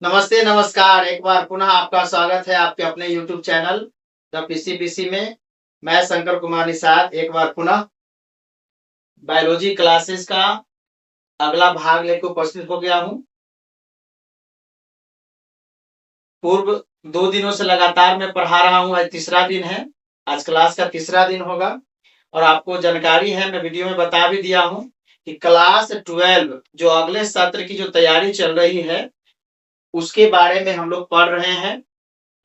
नमस्ते, नमस्कार। एक बार पुनः आपका स्वागत है आपके अपने यूट्यूब चैनल द पीसीपीसी में। मैं शंकर कुमार निषाद एक बार पुनः बायोलॉजी क्लासेस का अगला भाग लेकर उपस्थित हो गया हूँ। पूर्व 2 दिनों से लगातार मैं पढ़ा रहा हूँ, आज तीसरा दिन है। आज क्लास का तीसरा दिन होगा और आपको जानकारी है, मैं वीडियो में बता भी दिया हूँ कि क्लास 12 जो अगले सत्र की जो तैयारी चल रही है, उसके बारे में हम लोग पढ़ रहे हैं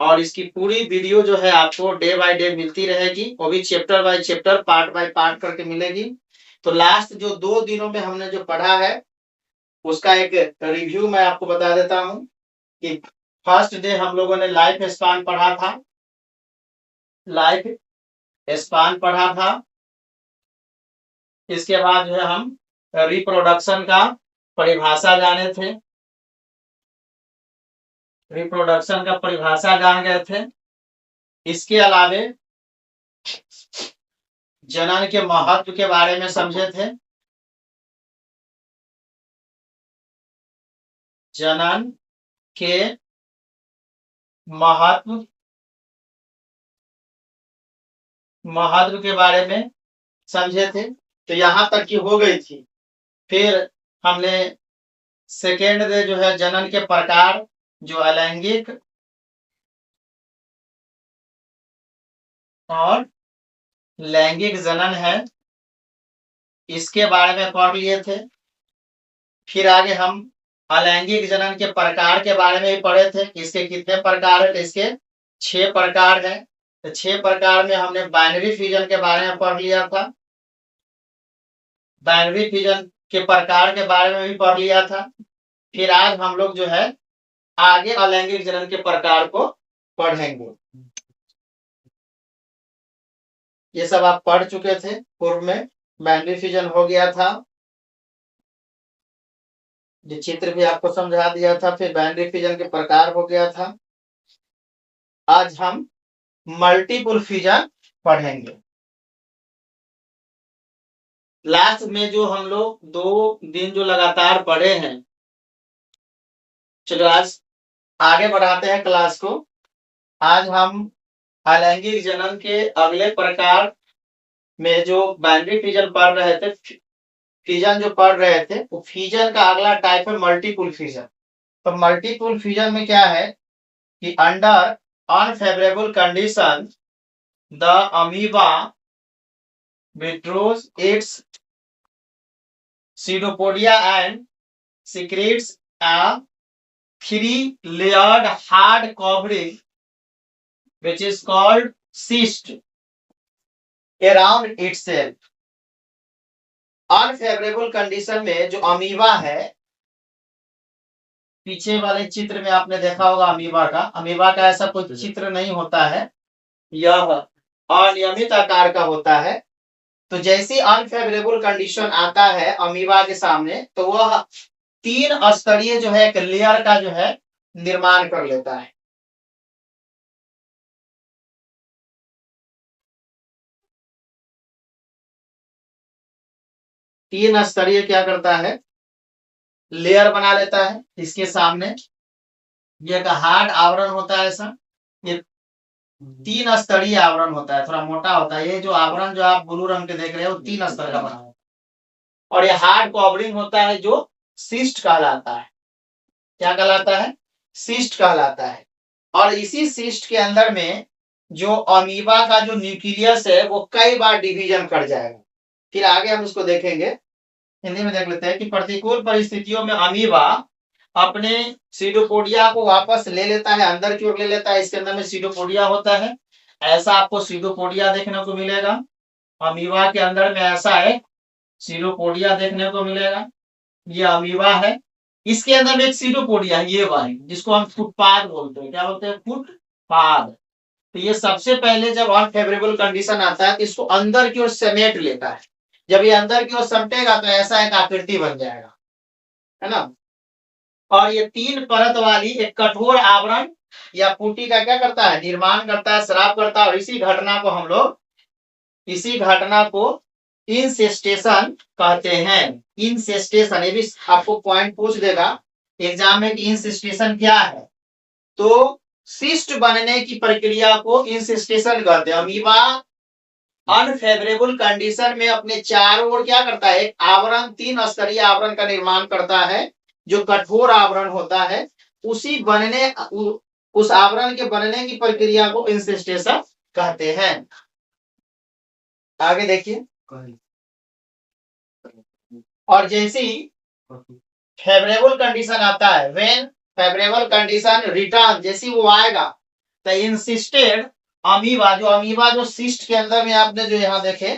और इसकी पूरी वीडियो जो है आपको डे बाय डे मिलती रहेगी, वो भी chapter by chapter, part by part करके मिलेगी। तो लास्ट जो 2 दिनों में हमने जो पढ़ा है, उसका एक रिव्यू मैं आपको बता देता हूँ कि फर्स्ट डे हम लोगों ने लाइफ स्पान पढ़ा था। लाइफ स्पान पढ़ा था। इसके बाद जो है हम रिप्रोडक्शन का परिभाषा जाने थे। रिप्रोडक्शन का परिभाषा जान गए थे। इसके अलावे जनन के महत्व के बारे में समझे थे। जनन के महत्व के बारे में समझे थे। तो यहाँ तक की हो गई थी। फिर हमने सेकेंड डे जो है जनन के प्रकार, जो अलैंगिक और लैंगिक जनन है, इसके बारे में पढ़ लिए थे। फिर आगे हम अलैंगिक जनन के प्रकार के बारे में भी पढ़े थे। इसके कितने प्रकार है? तो इसके 6 प्रकार है। तो 6 प्रकार में हमने बाइनरी फिजन के बारे में पढ़ लिया था। बाइनरी फिजन के प्रकार के बारे में भी पढ़ लिया था। फिर आज हम लोग जो है आगे अलैंगिक जनन के प्रकार को पढ़ेंगे। ये सब आप पढ़ चुके थे पूर्व में। बाइनरी फिजन हो गया था, जो चित्र भी आपको समझा दिया था। फिर बाइनरी फिजन के प्रकार हो गया था। आज हम मल्टीपल फिजन पढ़ेंगे। लास्ट में जो हम लोग 2 दिन जो लगातार पढ़े हैं, चलो आज आगे बढ़ाते हैं क्लास को। आज हम अलैंगिक जनन के अगले प्रकार में जो बाइनरी फिजन पढ़ रहे थे, फिजन जो पढ़ रहे थे, वो फिजन का अगला टाइप है मल्टीपल फिजन। तो मल्टीपल फिजन में क्या है कि under unfavourable condition the amoeba withdraws its pseudopodia and secretes a 3-layered hard covering which is called cyst around itself. Unfavourable condition में जो अमीबा है, पीछे वाले चित्र में आपने देखा होगा अमीबा का ऐसा कोई चित्र नहीं होता है, यह अनियमित आकार का होता है। तो जैसे अनफेवरेबल कंडीशन आता है अमीबा के सामने, तो वह 3 स्तरीय जो है एक लेयर का जो है निर्माण कर लेता है। तीन स्तरीय क्या करता है? लेयर बना लेता है। इसके सामने ये एक हार्ड आवरण होता है। ऐसा ये 3 स्तरीय आवरण होता है, थोड़ा मोटा होता है। ये जो आवरण जो आप ब्लू रंग के देख रहे हो, 3 स्तर का बना है। और ये हार्ड कवरिंग होता है जो सिस्ट कहलाता है। क्या कहलाता है? सिस्ट कहलाता है। और इसी सिस्ट के अंदर में जो अमीबा का जो न्यूक्लियस है, वो कई बार डिवीजन कर जाएगा। फिर आगे हम इसको देखेंगे। हिंदी में देख लेते हैं कि प्रतिकूल परिस्थितियों में अमीबा अपने सीडोपोडिया को वापस ले लेता है, अंदर की ओर ले लेता है। इसके अंदर में सीडोपोडिया होता है। ऐसा आपको सीडोपोडिया देखने को मिलेगा। अमीबा के अंदर में ऐसा है सीडोपोडिया देखने को मिलेगा। ये अमीबा है। इसके अंदर में एक सीडोपोडिया है, ये वाली, जिसको हम फुटपाथ बोलते हैं। क्या बोलते हैं? फुटपाथ। तो ये सबसे पहले जब अनफेवरेबल कंडीशन आता है, इसको अंदर की ओर समेट लेता है। जब ये अंदर की ओर समेटेगा तो ऐसा एक आकृति बन जाएगा, है ना। और ये 3 परत वाली एक कठोर आवरण या पुटी का क्या करता है? निर्माण करता है, स्राव करता है। और इसी घटना को इंसेस्टेशन कहते हैं। इंसेस्टेशन, ये भी आपको पॉइंट पूछ देगा एग्जाम में कि इंसिस्टेशन क्या है, तो सिस्ट बनने की प्रक्रिया को इंसिस्टेशन कहते हैं। अमीबा अनफेवरेबल कंडीशन में अपने चारों ओर क्या करता है, एक आवरण, 3 स्तरीय आवरण का निर्माण करता है, जो कठोर आवरण होता है। उसी बनने उस आवरण के बनने की प्रक्रिया को इंसिस्टेशन कहते हैं। आगे देखिए, और जैसे ही फेवरेबल कंडीशन आता है, व्हेन फेवरेबल कंडीशन रिटर्न, जैसी वो आएगा, तो इंसिस्टेड अमीबा, जो सिस्ट के अंदर में आपने जो यहाँ देखे,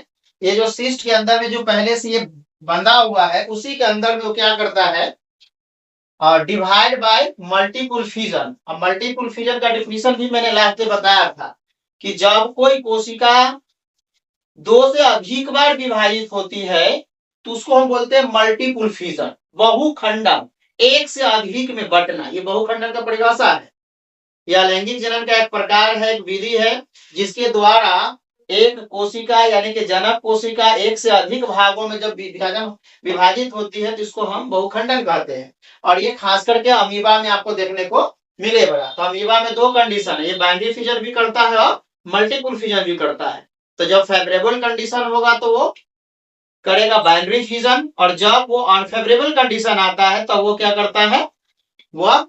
ये जो सिस्ट के अंदर में जो पहले से ये बंधा हुआ है, उसी के अंदर में वो क्या करता है, डिवाइड बाय मल्टीपल फ्यूजन। अब मल्टीपल फ्यूजन का डिफिनीशन भी मैंने लास्ट में बताया था कि जब कोई कोशिका 2 से अधिक बार विभाजित होती है तो उसको हम बोलते हैं मल्टीपल फ्यूजन, बहुखंडन, एक से अधिक में बंटना। ये बहुखंडन का परिभाषा है। यह लैंगिक जनन का एक प्रकार है, एक विधि है, जिसके द्वारा एक कोशिका यानी कि जनक कोशिका एक से अधिक भागों में जब विभाजित होती है तो इसको हम बहुखंडन कहते हैं। और ये खास करके अमीबा में आपको देखने को मिलेगा। तो अमीबा में 2 कंडीशन है, ये बाइनरी फ्यूजन भी करता है और मल्टीपल फ्यूजन भी करता है। तो जब फेवरेबल कंडीशन होगा तो वो करेगा बाइनरी फ्यूजन, और जब वो अनफेवरेबल कंडीशन आता है तो वो क्या करता है, वह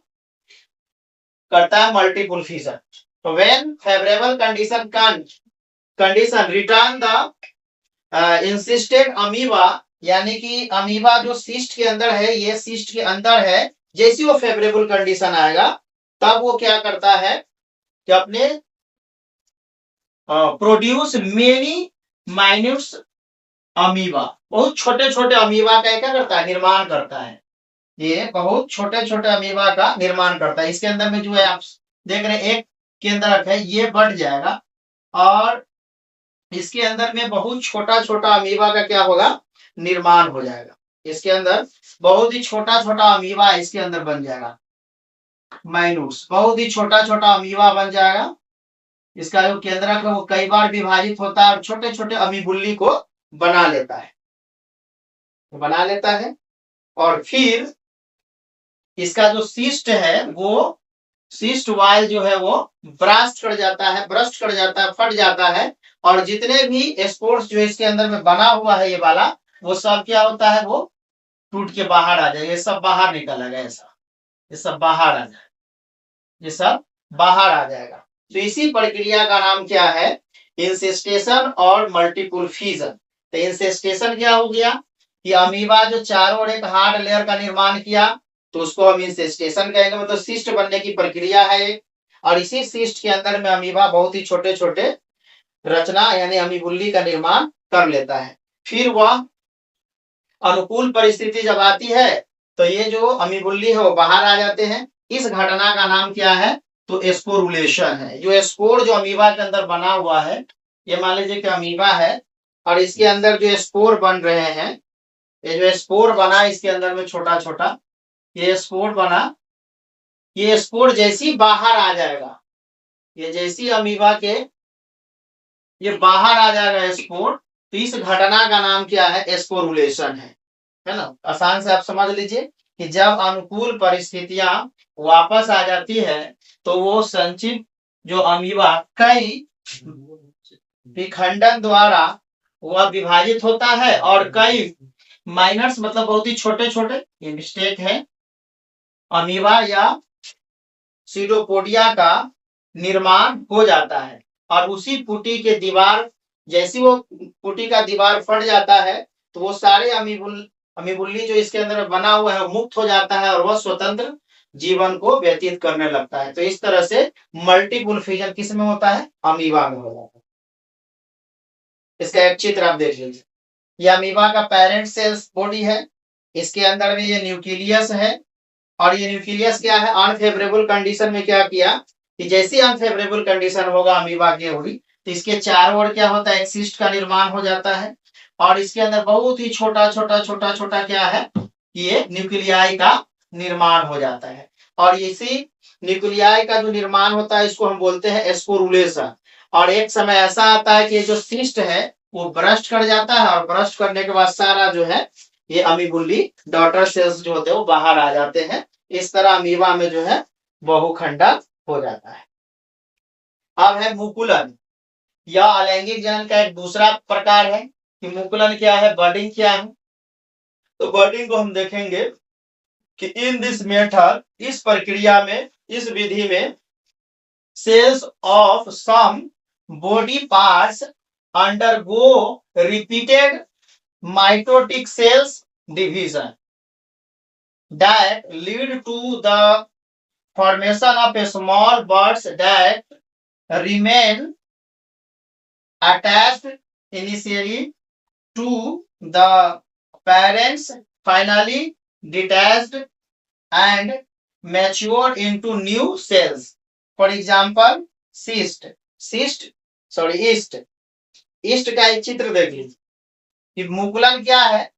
करता है मल्टीपल फ्यूजन। तो when favourable condition return the insisted amoeba, यानी कि अमीबा जो सिस्ट के अंदर है, ये सिस्ट के अंदर है, जैसी वो फेवरेबल कंडीशन आएगा तब वो क्या करता है कि अपने प्रोड्यूस मेनी माइन्यूट्स अमीबा, बहुत छोटे छोटे अमीबा का क्या करता है, निर्माण करता है। ये बहुत छोटे छोटे अमीबा का निर्माण करता है। इसके अंदर में जो है आप देख रहे हैं, एक के अंदर रखा है, ये बढ़ जाएगा, और इसके अंदर में बहुत छोटा छोटा अमीबा का क्या होगा, निर्माण हो जाएगा। इसके अंदर बहुत ही छोटा छोटा अमीबा इसके अंदर बन जाएगा, माइन्यूट्स, बहुत ही छोटा छोटा अमीबा बन जाएगा। इसका जो केंद्रक है वो कई बार विभाजित होता है और छोटे छोटे अमीबुल्ली को बना लेता है, और फिर इसका जो सिस्ट है, वो सिस्ट वाल जो है वो ब्रस्ट कर जाता है, फट जाता है, और जितने भी स्पोर्स जो इसके अंदर में बना हुआ है ये वाला, वो सब क्या होता है, वो टूट के बाहर आ जाएगा। ये सब बाहर निकलेगा, ऐसा ये सब बाहर आ जाएगा, ये सब बाहर आ जाएगा। तो इसी प्रक्रिया का नाम क्या है, इंसिस्टेशन और मल्टीपल फ्यूजन। तो इंसिस्टेशन क्या हो गया कि अमीबा जो चारों ओर एक हार्ड लेयर का निर्माण किया, तो उसको हम इंसिस्टेशन कहेंगे, मतलब सिस्ट बनने की प्रक्रिया है। और इसी सिस्ट के अंदर में अमीबा बहुत ही छोटे छोटे रचना यानी अमीबुल्ली का निर्माण कर लेता है। फिर वह अनुकूल परिस्थिति जब आती है तो ये जो अमीबुल्ली है वो बाहर आ जाते हैं। इस घटना का नाम क्या है, तो स्पोरुलेशन है। जो स्पोर जो अमीबा के अंदर बना हुआ है, ये मान लीजिए कि अमीबा है और इसके अंदर जो स्पोर बन रहे हैं, ये जो स्पोर बना इसके अंदर में छोटा छोटा ये स्पोर बना, ये स्पोर जैसी बाहर आ जाएगा, ये जैसी अमीबा के ये बाहर आ जाएगा स्पोर, तो इस घटना का नाम क्या है, स्पोरुलेशन है ना। आसान से आप समझ लीजिए कि जब अनुकूल परिस्थितियां वापस आ जाती है तो वो संचित जो अमीबा कई विखंडन द्वारा वह विभाजित होता है, और कई माइनर्स मतलब बहुत ही छोटे छोटे, ये मिस्टेक है, अमीबा या सीडोपोडिया का निर्माण हो जाता है। और उसी पुटी के दीवार, जैसी वो पुटी का दीवार फट जाता है तो वो सारे अमीबुल्ली जो इसके अंदर बना हुआ है मुक्त हो जाता है और वह स्वतंत्र जीवन को व्यतीत करने लगता है। तो इस तरह से मल्टीपल फ्यूजन किस में होता है, अमीबा में हो जाता है। इसका एक चित्र आप देख लीजिए, यह अमीबा का पेरेंट सेल्स बॉडी है, इसके अंदर में ये न्यूक्लियस है, और ये न्यूक्लियस क्या है, अनफेवरेबल कंडीशन में क्या किया कि जैसी अनफेवरेबल कंडीशन होगा अमीबा की होगी तो इसके चारों ओर क्या होता है, एक सिस्ट का निर्माण हो जाता है, और इसके अंदर बहुत ही छोटा छोटा क्या है, ये न्यूक्लियाई का निर्माण हो जाता है। और इसी न्यूक्लियाई का जो निर्माण होता है इसको हम बोलते हैं स्पोरुलेशन। और एक समय ऐसा आता है कि जो सिस्ट है वो ब्रस्ट कर जाता है, और ब्रस्ट करने के बाद सारा जो है ये अमीबुल्ली डॉटर सेल्स जो होते हैं वो बाहर आ जाते हैं। इस तरह अमीबा में जो है बहुखंडक हो जाता है। अब है मुकुलन। यह अलैंगिक जनन का एक दूसरा प्रकार है कि मुकुलन क्या है, बर्डिंग क्या है। तो बर्डिंग को हम देखेंगे कि इन दिस मेथड, इस प्रक्रिया में, इस विधि में, cells of some body parts undergo repeated mitotic cells division that lead to the formation of a small buds that remain attached initially to the parents, finally detached and matured into new cells. For example, yeast का एक चित्र देख लीजिए कि मुकुलन क्या है।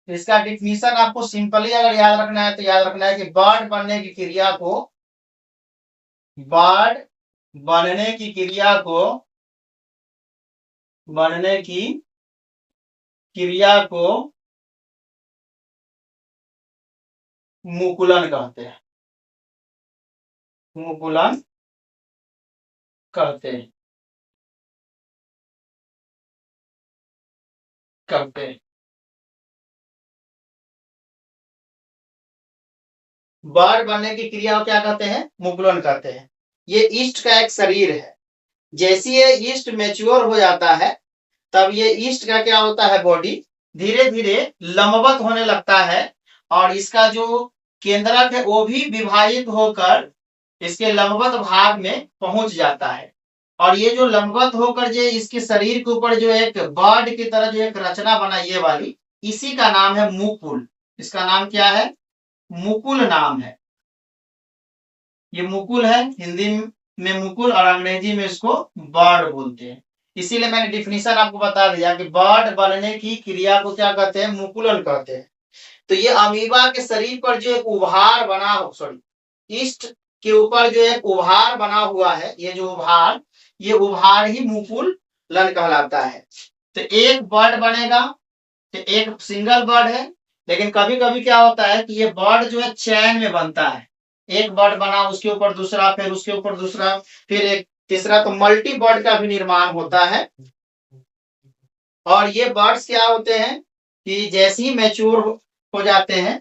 इसका definition आपको सिंपली अगर याद रखना है तो याद रखना है कि बर्ड बनने की क्रिया को मुकुलन कहते हैं। बर्ड बनने की क्रिया को क्या कहते हैं, मुकुलन कहते हैं। ये ईस्ट का एक शरीर है। जैसे ये ईस्ट मैच्योर हो जाता है तब ये ईस्ट का क्या होता है, बॉडी धीरे धीरे लंबवत होने लगता है और इसका जो केंद्रक है वो भी विभाजित होकर इसके लंबवत भाग में पहुंच जाता है। और ये जो लंबवत होकर जो इसके शरीर के ऊपर जो एक बर्ड की तरह जो एक रचना बना, ये वाली, इसी का नाम है मुकुल। इसका नाम क्या है, मुकुल नाम है। ये मुकुल है, हिंदी में मुकुल और अंग्रेजी में इसको बर्ड बोलते हैं। इसीलिए मैंने डिफिनीशन आपको बता दिया कि बर्ड बनने की क्रिया को क्या कहते हैं, मुकुलन कहते हैं। तो ये अमीबा के शरीर पर जो एक उभार बना हो, ईस्ट के ऊपर जो एक उभार बना हुआ है, ये जो उभार, ये उभार ही मुकुलन कहलाता है। तो एक बर्ड बनेगा, तो एक सिंगल बर्ड है, लेकिन कभी कभी क्या होता है कि ये बर्ड जो है चैन में बनता है। एक बर्ड बना, उसके ऊपर दूसरा, फिर उसके ऊपर दूसरा, फिर एक तीसरा, तो मल्टी बर्ड का भी निर्माण होता है। और ये बर्ड्स क्या होते हैं कि जैसे ही मैच्योर हो जाते हैं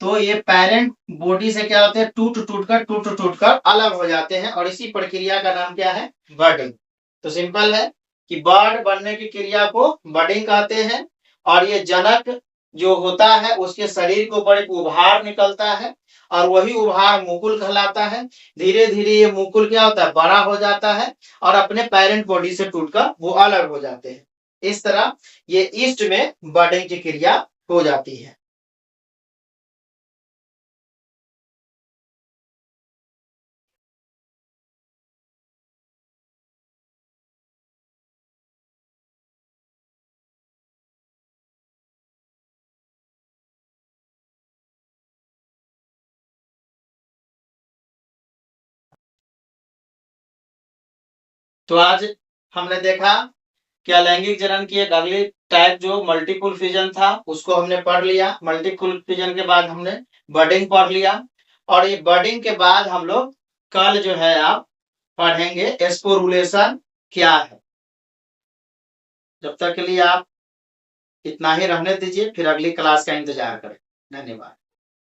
तो ये पेरेंट बॉडी से क्या होते हैं, टूट टूट कर अलग हो जाते हैं और इसी प्रक्रिया का नाम क्या है, बर्डिंग। तो सिंपल है कि बर्ड बनने की क्रिया को बर्डिंग कहते हैं। और ये जनक जो होता है उसके शरीर के ऊपर एक उभार निकलता है और वही उभार मुकुल कहलाता है। धीरे धीरे ये मुकुल क्या होता है, बड़ा हो जाता है और अपने पेरेंट बॉडी से टूटकर वो अलग हो जाते हैं। इस तरह ये ईस्ट में बर्डिंग की क्रिया हो जाती है। तो आज हमने देखा कि अलैंगिक जनन की एक अगली टाइप जो मल्टीपल फिजन था उसको हमने पढ़ लिया। मल्टीपल फिजन के बाद हमने बर्डिंग पढ़ लिया और ये बर्डिंग के बाद हम लोग कल जो है आप पढ़ेंगे स्पोरुलेशन क्या है। जब तक के लिए आप इतना ही रहने दीजिए, फिर अगली क्लास का इंतजार करें। धन्यवाद।